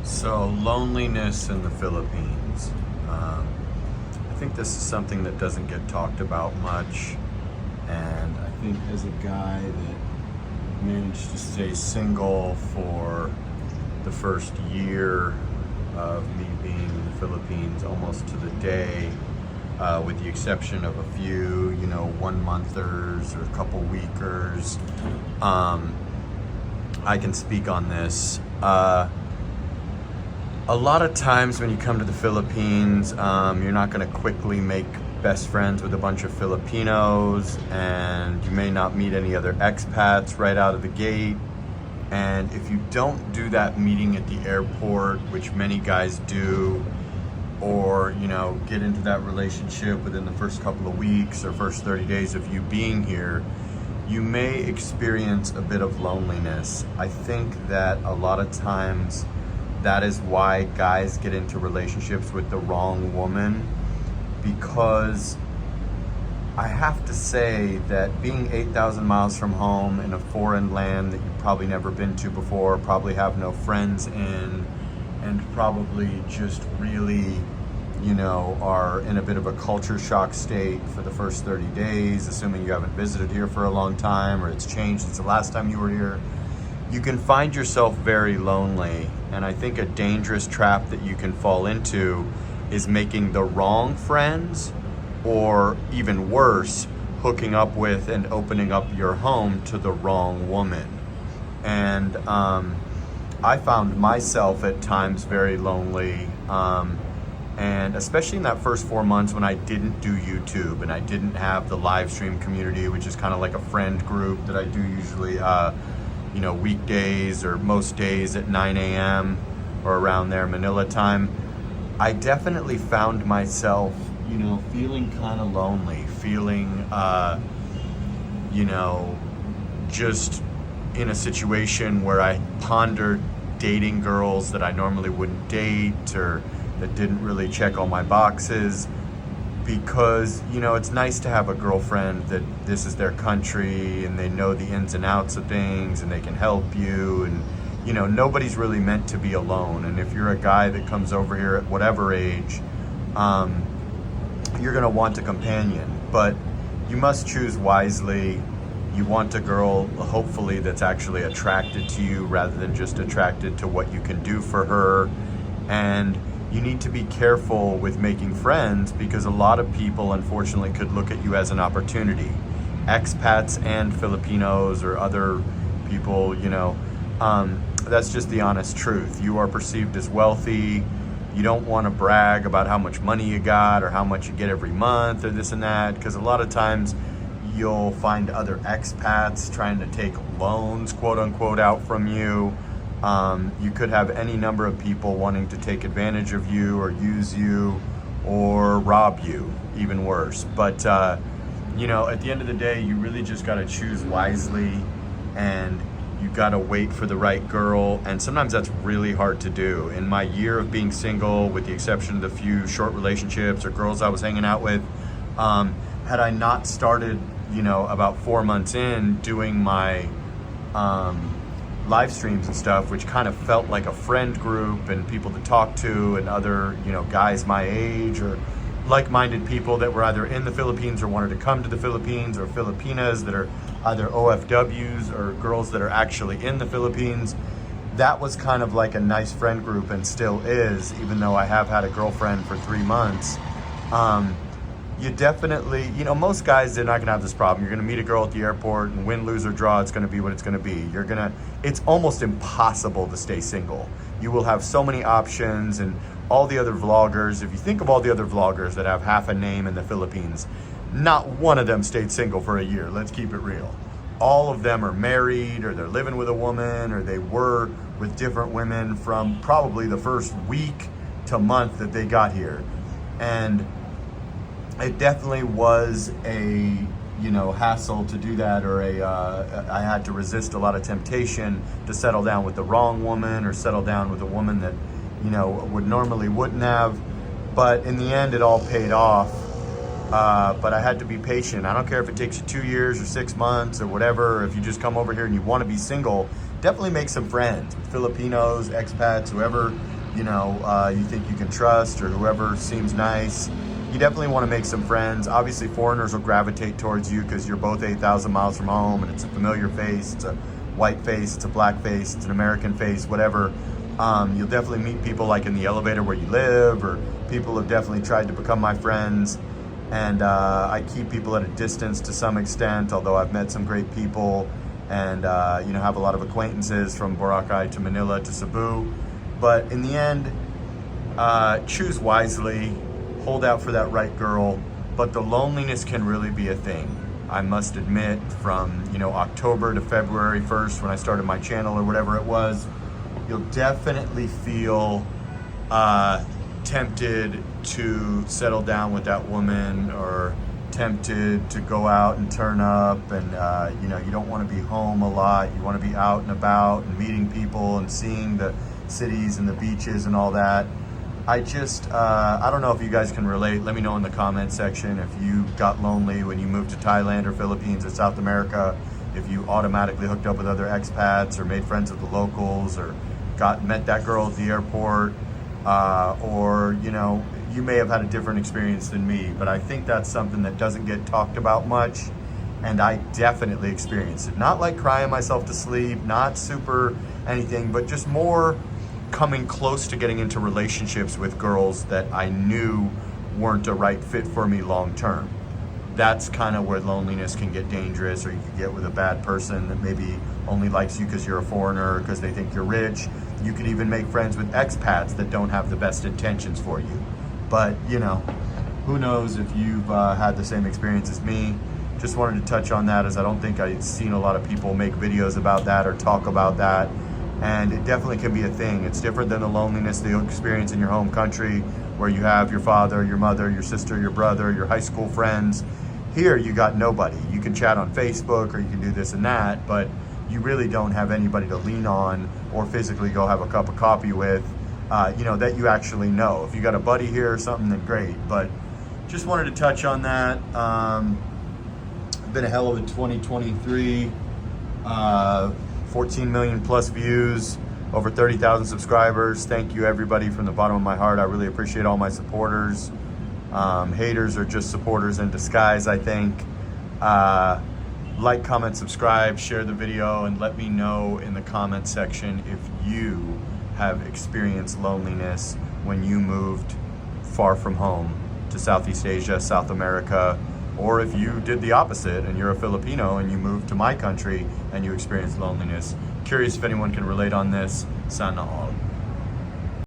So, loneliness in the Philippines. I think this is something that doesn't get talked about much. And I think as a guy that managed to stay single for the first year of me being in the Philippines, almost to the day, with the exception of a few, 1 monthers or a couple weekers, I can speak on this. A lot of times when you come to the Philippines, you're not going to quickly make best friends with a bunch of Filipinos, and you may not meet any other expats right out of the gate. And if you don't do that meeting at the airport, which many guys do, or get into that relationship within the first couple of weeks or first 30 days of you being here, you may experience a bit of loneliness. I think that a lot of times that is why guys get into relationships with the wrong woman, because I have to say that being 8,000 miles from home in a foreign land that you've probably never been to before, probably have no friends in, and probably just really, are in a bit of a culture shock state for the first 30 days, assuming you haven't visited here for a long time or it's changed since the last time you were here, you can find yourself very lonely. And I think a dangerous trap that you can fall into is making the wrong friends, or even worse, hooking up with and opening up your home to the wrong woman. And I found myself at times very lonely, and especially in that first 4 months when I didn't do YouTube and I didn't have the live stream community, which is kind of like a friend group that I do usually weekdays or most days at 9 a.m. or around there, Manila time. I definitely found myself, feeling kind of lonely, feeling, just in a situation where I pondered dating girls that I normally wouldn't date, or that didn't really check all my boxes, because it's nice to have a girlfriend that this is their country and they know the ins and outs of things and they can help you, and nobody's really meant to be alone. And if you're a guy that comes over here at whatever age, you're gonna want a companion, but you must choose wisely. You want a girl, hopefully, that's actually attracted to you rather than just attracted to what you can do for her. And you need to be careful with making friends, because a lot of people, unfortunately, could look at you as an opportunity. Expats and Filipinos or other people, that's just the honest truth. You are perceived as wealthy. You don't want to brag about how much money you got or how much you get every month or this and that, because a lot of times you'll find other expats trying to take loans, quote unquote, out from you. You could have any number of people wanting to take advantage of you or use you or rob you, even worse. But, at the end of the day, you really just got to choose wisely, and you got to wait for the right girl. And sometimes that's really hard to do. In my year of being single, with the exception of the few short relationships or girls I was hanging out with, had I not started, about 4 months in doing my live streams and stuff, which kind of felt like a friend group and people to talk to, and other, guys my age or like-minded people that were either in the Philippines or wanted to come to the Philippines, or Filipinas that are either OFWs or girls that are actually in the Philippines. That was kind of like a nice friend group, and still is, even though I have had a girlfriend for 3 months. You definitely, most guys, they're not gonna have this problem. You're gonna meet a girl at the airport, and win, lose, or draw, it's gonna be what it's gonna be. It's almost impossible to stay single. You will have so many options, and all the other vloggers, if you think of all the other vloggers that have half a name in the Philippines, not one of them stayed single for a year. Let's keep it real. All of them are married, or they're living with a woman, or they were with different women from probably the first week to month that they got here. And it definitely was a hassle to do that, or I had to resist a lot of temptation to settle down with the wrong woman, or settle down with a woman that wouldn't have. But in the end, it all paid off. But I had to be patient. I don't care if it takes you 2 years or 6 months or whatever. If you just come over here and you want to be single, definitely make some friends, Filipinos, expats, whoever you think you can trust, or whoever seems nice. You definitely want to make some friends. Obviously, foreigners will gravitate towards you because you're both 8,000 miles from home, and it's a familiar face. It's a white face, it's a black face, it's an American face, whatever. You'll definitely meet people like in the elevator where you live, or people have definitely tried to become my friends. And I keep people at a distance to some extent, although I've met some great people and have a lot of acquaintances from Boracay to Manila to Cebu. But in the end, choose wisely, hold out for that right girl. But the loneliness can really be a thing. I must admit, from October to February 1st, when I started my channel or whatever it was, you'll definitely feel tempted to settle down with that woman, or tempted to go out and turn up, and you don't want to be home a lot. You want to be out and about and meeting people and seeing the cities and the beaches and all that. I don't know if you guys can relate. Let me know in the comment section if you got lonely when you moved to Thailand or Philippines or South America, if you automatically hooked up with other expats or made friends with the locals, or met that girl at the airport, or you may have had a different experience than me. But I think that's something that doesn't get talked about much, and I definitely experienced it. Not like crying myself to sleep, not super anything, but just more coming close to getting into relationships with girls that I knew weren't a right fit for me long term. That's kind of where loneliness can get dangerous, or you could get with a bad person that maybe only likes you because you're a foreigner, because they think you're rich. You could even make friends with expats that don't have the best intentions for you. But, who knows if you've had the same experience as me. Just wanted to touch on that, as I don't think I've seen a lot of people make videos about that or talk about that. And it definitely can be a thing. It's different than the loneliness that you'll experience in your home country, where you have your father, your mother, your sister, your brother, your high school friends. Here, you got nobody. You can chat on Facebook, or you can do this and that, but you really don't have anybody to lean on or physically go have a cup of coffee with, that you actually know. If you got a buddy here or something, then great. But just wanted to touch on that. Been a hell of a 2023. 14 million plus views, over 30,000 subscribers. Thank you everybody from the bottom of my heart. I really appreciate all my supporters. Haters are just supporters in disguise, I think. Like, comment, subscribe, share the video, and let me know in the comment section if you have experienced loneliness when you moved far from home to Southeast Asia, South America, or if you did the opposite and you're a Filipino and you moved to my country and you experienced loneliness. Curious if anyone can relate on this. Sana all.